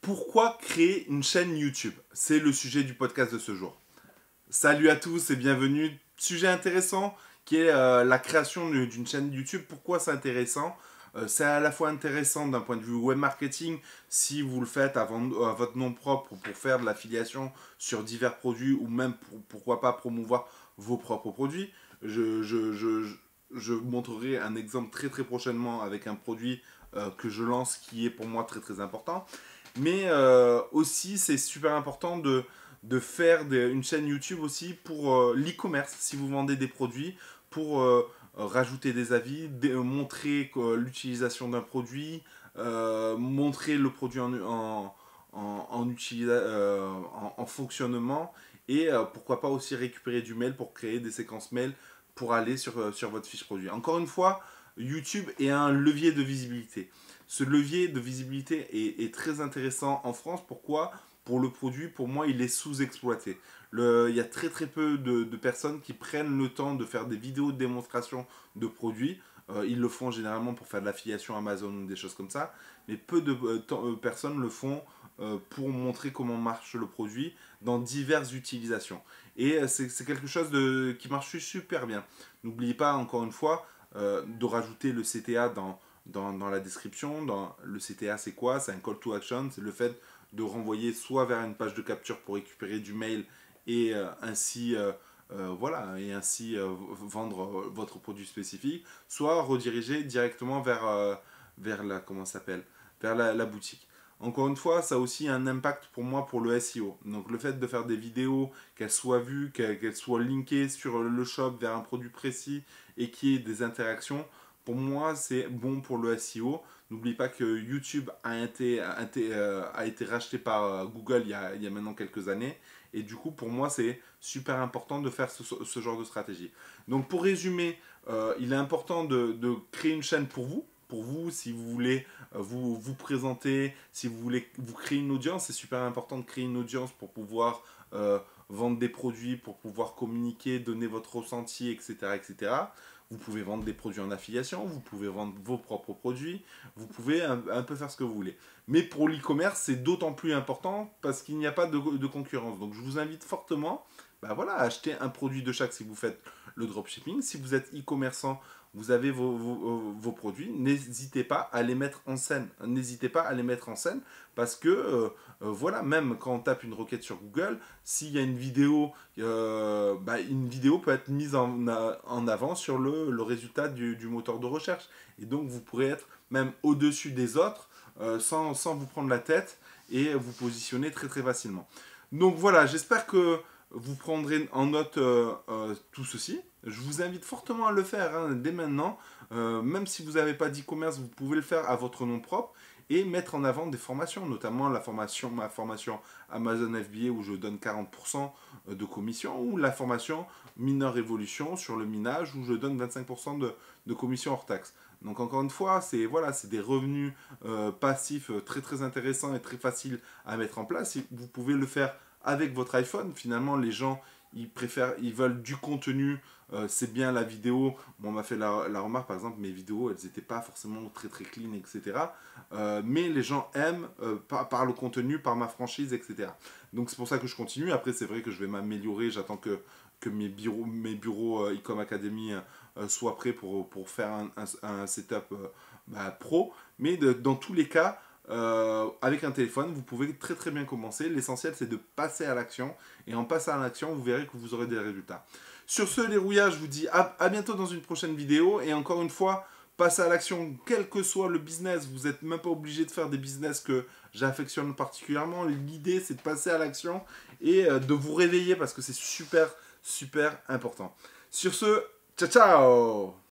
Pourquoi créer une chaîne YouTube? C'est le sujet du podcast de ce jour. Salut à tous et bienvenue. Sujet intéressant qui est la création d'une chaîne YouTube. Pourquoi c'est intéressant? C'est à la fois intéressant d'un point de vue web marketing si vous le faites à votre nom propre pour faire de l'affiliation sur divers produits ou même pourquoi pas promouvoir vos propres produits. Je vous montrerai un exemple très prochainement avec un produit que je lance qui est pour moi très important. Mais aussi, c'est super important de faire une chaîne YouTube aussi pour l'e-commerce, si vous vendez des produits, pour rajouter des avis, montrer l'utilisation d'un produit, montrer le produit en fonctionnement et pourquoi pas aussi récupérer du mail pour créer des séquences mail pour aller sur votre fiche produit. Encore une fois, YouTube est un levier de visibilité. Ce levier de visibilité est très intéressant en France. Pourquoi? Pour le produit, pour moi, il est sous-exploité. Il y a très peu de personnes qui prennent le temps de faire des vidéos de démonstration de produits. Ils le font généralement pour faire de l'affiliation Amazon ou des choses comme ça. Mais peu de personnes le font pour montrer comment marche le produit dans diverses utilisations. Et c'est quelque chose qui marche super bien. N'oubliez pas, encore une fois, de rajouter le CTA dans la description. Le CTA, c'est quoi? C'est un call to action. C'est le fait de renvoyer soit vers une page de capture pour récupérer du mail et ainsi vendre votre produit spécifique, soit rediriger directement vers la boutique. Encore une fois, ça a aussi un impact pour moi pour le SEO. Donc le fait de faire des vidéos, qu'elles soient vues, qu'elles soient linkées sur le shop vers un produit précis et qu'il y ait des interactions, pour moi c'est bon pour le SEO. N'oublie pas que YouTube a été racheté par Google il y a maintenant quelques années. Et du coup, pour moi, c'est super important de faire ce genre de stratégie. Donc, pour résumer, il est important de créer une chaîne pour vous. Pour vous, si vous voulez vous présenter, si vous voulez vous créer une audience, c'est super important de créer une audience pour pouvoir vendre des produits, pour pouvoir communiquer, donner votre ressenti, etc. Vous pouvez vendre des produits en affiliation, vous pouvez vendre vos propres produits, vous pouvez un peu faire ce que vous voulez. Mais pour l'e-commerce, c'est d'autant plus important parce qu'il n'y a pas de concurrence. Donc je vous invite fortement à acheter un produit de chaque si vous faites le dropshipping. Si vous êtes e-commerçant, vous avez vos produits, n'hésitez pas à les mettre en scène. N'hésitez pas à les mettre en scène parce que même quand on tape une requête sur Google, s'il y a une vidéo peut être mise en avant sur le résultat du moteur de recherche. Et donc vous pourrez être même au-dessus des autres sans vous prendre la tête et vous positionner très facilement. Donc voilà, j'espère que vous prendrez en note tout ceci. Je vous invite fortement à le faire dès maintenant. Même si vous n'avez pas d'e-commerce, vous pouvez le faire à votre nom propre et mettre en avant des formations, notamment ma formation Amazon FBA où je donne 40% de commission, ou la formation Mineur Révolution sur le minage où je donne 25% de commission hors taxe. Donc encore une fois, c'est des revenus passifs très intéressants et très faciles à mettre en place. Et vous pouvez le faire avec votre iPhone. Finalement, les gens ils veulent du contenu, c'est bien la vidéo. Bon, on m'a fait la remarque, par exemple, mes vidéos, elles n'étaient pas forcément très clean, etc. Mais les gens aiment par le contenu, par ma franchise, etc. Donc c'est pour ça que je continue. Après, c'est vrai que je vais m'améliorer. J'attends que mes bureaux Ecom Academy soient prêts pour faire un setup pro. Mais dans tous les cas, avec un téléphone, vous pouvez très bien commencer. L'essentiel, c'est de passer à l'action. Et en passant à l'action, vous verrez que vous aurez des résultats. Sur ce, les rouillages, je vous dis à bientôt dans une prochaine vidéo. Et encore une fois, passez à l'action, quel que soit le business. Vous n'êtes même pas obligé de faire des business que j'affectionne particulièrement. L'idée, c'est de passer à l'action et de vous réveiller parce que c'est super important. Sur ce, ciao